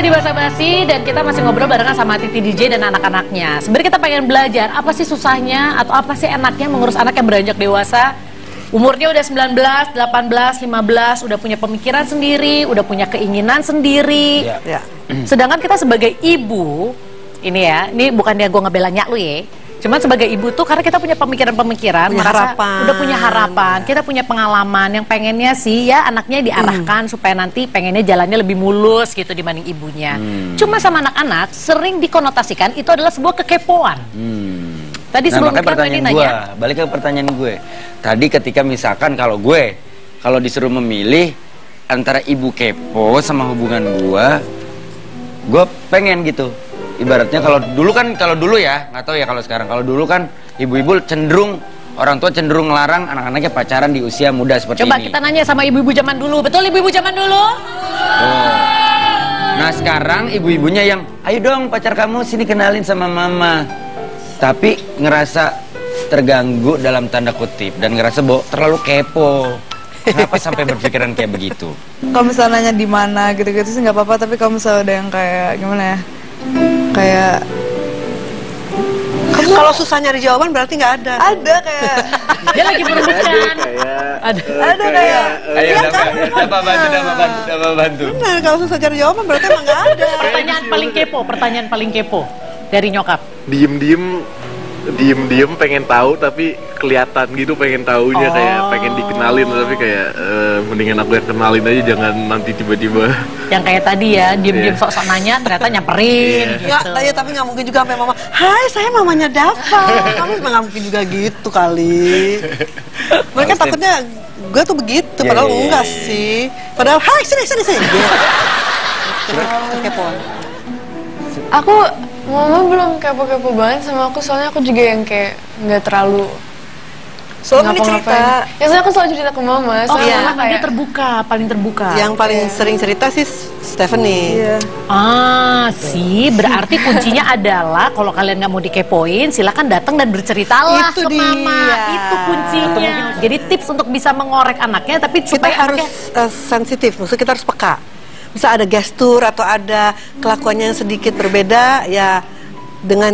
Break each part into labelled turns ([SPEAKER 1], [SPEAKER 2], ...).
[SPEAKER 1] masih di basa-basi dan kita masih ngobrol barengan sama Titi DJ dan anak-anaknya. Sebenarnya kita pengen belajar apa sih susahnya atau apa sih enaknya mengurus anak yang beranjak dewasa. Umurnya udah 19, 18, 15, udah punya pemikiran sendiri, udah punya keinginan sendiri.
[SPEAKER 2] Ya.
[SPEAKER 1] Sedangkan kita sebagai ibu, ini bukannya gue ngebela nyak lu ya. Cuman sebagai ibu tuh karena kita punya pemikiran-pemikiran, udah punya harapan, kita punya pengalaman yang pengennya sih ya anaknya diarahkan supaya nanti pengennya jalannya lebih mulus gitu dibanding ibunya. Cuma sama anak-anak sering dikonotasikan itu adalah sebuah kekepoan. Tadi sebelum
[SPEAKER 3] pertanyaan gue, balik ke pertanyaan gue. Tadi ketika misalkan kalau disuruh memilih antara ibu kepo sama hubungan gue pengen gitu. Ibaratnya kalau dulu ya, nggak tahu ya kalau sekarang. Kalau dulu kan ibu-ibu orang tua cenderung ngelarang anak-anaknya pacaran di usia muda seperti ini.
[SPEAKER 1] Coba kita nanya sama ibu-ibu zaman dulu, betul ibu-ibu zaman dulu?
[SPEAKER 3] Nah sekarang ibu-ibunya yang, ayo dong pacar kamu sini kenalin sama mama. Tapi ngerasa terganggu dalam tanda kutip dan ngerasa terlalu kepo. Kenapa sampai berpikiran kayak begitu?
[SPEAKER 2] Kalau misalnya nanya di mana gitu-gitu sih nggak apa-apa, tapi kalau misalnya ada yang kayak gimana ya? Kayak
[SPEAKER 4] kalau susah nyari jawaban berarti nggak ada.
[SPEAKER 2] Ada kayak
[SPEAKER 1] dia lagi merumuskan.
[SPEAKER 2] Ada kayak.
[SPEAKER 3] Ayo bantu.
[SPEAKER 4] Benar, kalau susah cari jawaban berarti emang nggak ada.
[SPEAKER 1] Pertanyaan paling kepo dari nyokap.
[SPEAKER 5] Diem pengen tahu tapi kelihatan gitu pengen taunya kayak pengen dikenalin tapi kayak mendingan aku yang kenalin aja jangan nanti tiba-tiba
[SPEAKER 1] yang kayak tadi ya diem sok-sok nanya ternyata nyamperin gitu.
[SPEAKER 4] Nggak, tapi nggak mungkin juga sampai mama, hai saya mamanya Dava. Kamu nggak mungkin juga gitu kali. Mereka takutnya gue tuh begitu, padahal enggak sih. Padahal hai sini gitu. Kepoan.
[SPEAKER 6] Mama belum kepo-kepo banget sama aku, soalnya aku juga yang kayak nggak terlalu
[SPEAKER 4] Selalu cerita.
[SPEAKER 6] Ya soalnya aku selalu cerita ke mama.
[SPEAKER 1] Iya, dia paling terbuka.
[SPEAKER 4] Yang paling sering cerita sih Stephanie.
[SPEAKER 2] Iya.
[SPEAKER 1] Berarti kuncinya adalah kalau kalian nggak mau dikepoin, silakan datang dan berceritalah ke mama. Itu kuncinya. Jadi tips untuk bisa mengorek anaknya, tapi
[SPEAKER 4] kita harus sensitif, maksudnya kita harus peka. Bisa ada gestur atau ada kelakuannya yang sedikit berbeda ya dengan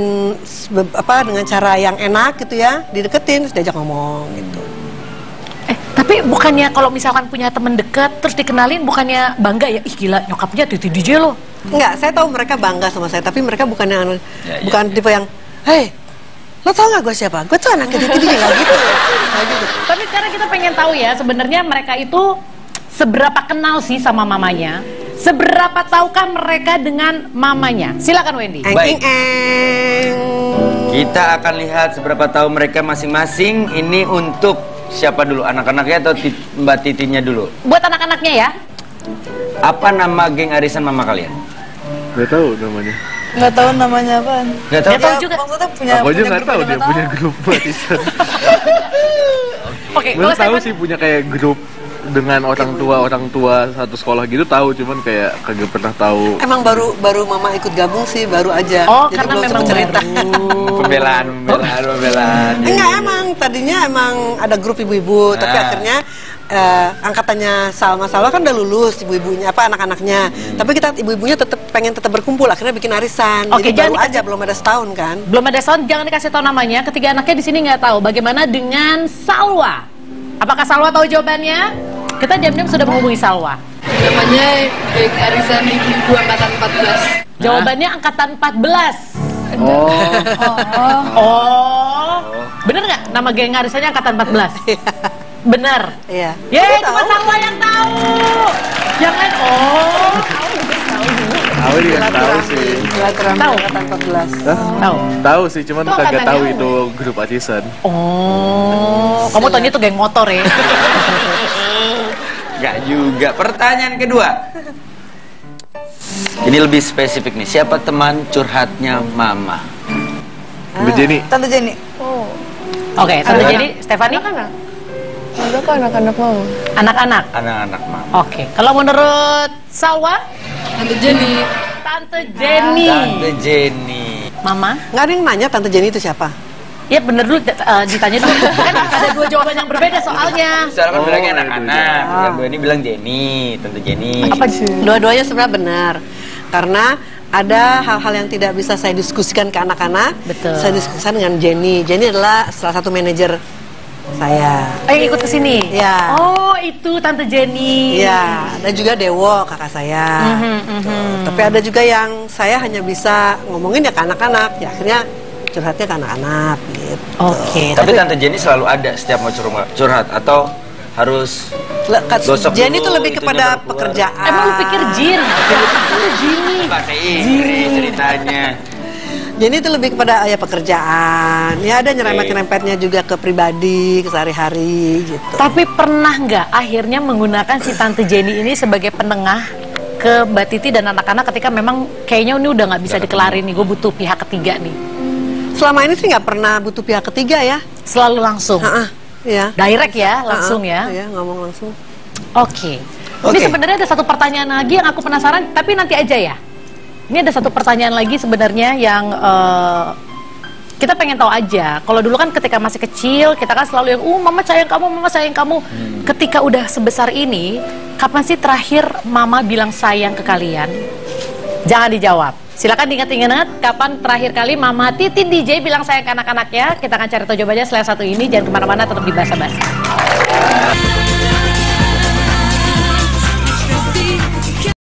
[SPEAKER 4] cara yang enak gitu ya, dideketin terus diajak ngomong gitu.
[SPEAKER 1] Tapi bukannya kalau misalkan punya temen dekat terus dikenalin bukannya bangga ya, ih gila nyokapnya Titi DJ loh.
[SPEAKER 4] Enggak, saya tahu mereka bangga sama saya, tapi mereka bukan tipe yang hei, lo tau gak gue siapa? Gue tuh anaknya Titi DJ, gak gitu.
[SPEAKER 1] Tapi sekarang kita pengen tahu ya sebenarnya mereka itu seberapa kenal sih sama mamanya? Seberapa tahukah mereka dengan mamanya? Silakan Wendy.
[SPEAKER 3] Baik. Kita akan lihat seberapa tahu mereka masing-masing. Ini untuk siapa dulu? Anak-anaknya atau Mbak Titinya dulu?
[SPEAKER 1] Buat anak-anaknya ya.
[SPEAKER 3] Apa nama geng arisan mama kalian?
[SPEAKER 5] Gak tahu namanya.
[SPEAKER 2] Nggak tahu namanya apaan.
[SPEAKER 3] Gak tahu
[SPEAKER 1] juga.
[SPEAKER 2] Maksudnya punya.
[SPEAKER 5] Aku aja nggak tahu dia punya grup batisan.
[SPEAKER 1] Oke,
[SPEAKER 5] kalau tahu sih punya kayak grup dengan orang tua satu sekolah gitu tahu, cuman kayak kagak pernah tahu.
[SPEAKER 4] Emang baru mama ikut gabung sih, baru aja.
[SPEAKER 1] Jadi karena memang
[SPEAKER 4] cerita.
[SPEAKER 3] Pembelaan.
[SPEAKER 4] Enggak, emang tadinya ada grup ibu-ibu, tapi akhirnya angkatannya Salma kan udah lulus ibu-ibunya anak-anaknya. Tapi kita ibu-ibunya pengen tetap berkumpul, akhirnya bikin arisan.
[SPEAKER 1] Oke,
[SPEAKER 4] jadi baru aja belum ada setahun kan.
[SPEAKER 1] Belum ada setahun, jangan dikasih tahu namanya. Ketiga anaknya di sini nggak tahu. Bagaimana dengan Salwa? Apakah Salwa tahu jawabannya? Kita diam-diam sudah menghubungi Salwa.
[SPEAKER 6] Namanya geng arisan ibu angkatan 14.
[SPEAKER 1] Jawabannya angkatan 14. Bener nggak nama geng arisannya angkatan 14? Bener.
[SPEAKER 4] Iya.
[SPEAKER 1] Yeay, cuma Salwa yang tahu. Yang lain
[SPEAKER 5] Tahu dia tahu sih.
[SPEAKER 4] Tahu angkatan 14.
[SPEAKER 5] Tahu sih, cuman kagak tahu itu grup arisan.
[SPEAKER 1] Kamu tanya itu geng motor ya?
[SPEAKER 3] Gak juga. Pertanyaan kedua. Ini lebih spesifik nih. Siapa teman curhatnya mama?
[SPEAKER 2] Tante Jenny.
[SPEAKER 1] Oke, Tante Jenny, Stephanie?
[SPEAKER 6] Ada kok anak-anak mama.
[SPEAKER 1] Anak-anak?
[SPEAKER 3] Anak-anak mama.
[SPEAKER 1] Oke, kalau menurut Salwa?
[SPEAKER 6] Tante Jenny.
[SPEAKER 1] Tante Jenny. Mama?
[SPEAKER 4] Nggak ada yang nanya Tante Jenny itu siapa?
[SPEAKER 1] Ya bener dulu, ditanya dulu. Kan ada dua jawaban yang berbeda soalnya.
[SPEAKER 3] Soalnya kan bilangnya anak-anak. Yang gue ini bilang Jenny, Tante Jenny.
[SPEAKER 4] Dua-duanya sebenarnya benar. Karena ada hal-hal yang tidak bisa saya diskusikan ke anak-anak.
[SPEAKER 1] Betul.
[SPEAKER 4] Saya diskusikan dengan Jenny. Jenny adalah salah satu manajer saya.
[SPEAKER 1] Yang ikut ke sini?
[SPEAKER 4] Ya.
[SPEAKER 1] Oh, itu Tante Jenny.
[SPEAKER 4] Ya, dan juga Dewo, kakak saya. Tapi ada juga yang saya hanya bisa ngomongin ya ke anak-anak. Ya akhirnya curhatnya ke anak-anak gitu.
[SPEAKER 1] Oke.
[SPEAKER 3] Tapi Tante Jenny selalu ada setiap mau curhat atau harus gosok
[SPEAKER 4] Jenny itu
[SPEAKER 3] dulu,
[SPEAKER 4] lebih
[SPEAKER 3] itunya
[SPEAKER 4] kepada
[SPEAKER 3] baru keluar?
[SPEAKER 4] pekerjaan.
[SPEAKER 1] Emang lu pikir Jin? Tante Jenny.
[SPEAKER 3] Bahasa Inggris ceritanya.
[SPEAKER 4] Jenny itu lebih kepada ya pekerjaan. Ya ada nyerempet-nyerempetnya juga ke pribadi, ke sehari-hari gitu.
[SPEAKER 1] Tapi pernah nggak akhirnya menggunakan si Tante Jenny ini sebagai penengah ke Mbak Titi dan anak-anak ketika memang kayaknya ini udah nggak bisa dikelarin nih, gue butuh pihak ketiga nih.
[SPEAKER 4] Selama ini sih nggak pernah butuh pihak ketiga ya.
[SPEAKER 1] Selalu langsung.
[SPEAKER 4] Ya.
[SPEAKER 1] Direct ya, langsung ya.
[SPEAKER 4] Iya, ngomong langsung.
[SPEAKER 1] Oke. Ini sebenarnya ada satu pertanyaan lagi yang aku penasaran, tapi nanti aja ya. Ini ada satu pertanyaan lagi sebenarnya yang kita pengen tahu aja. Kalau dulu kan ketika masih kecil, kita kan selalu yang, mama sayang kamu, mama sayang kamu. Ketika udah sebesar ini, kapan sih terakhir mama bilang sayang ke kalian? Jangan dijawab. Silakan diingat-ingat kapan terakhir kali Mama Titi DJ bilang sayang ke anak-anaknya. Kita akan cari tahu jawabannya setelah satu ini. Jangan kemana-mana, tetap di Basa Basi.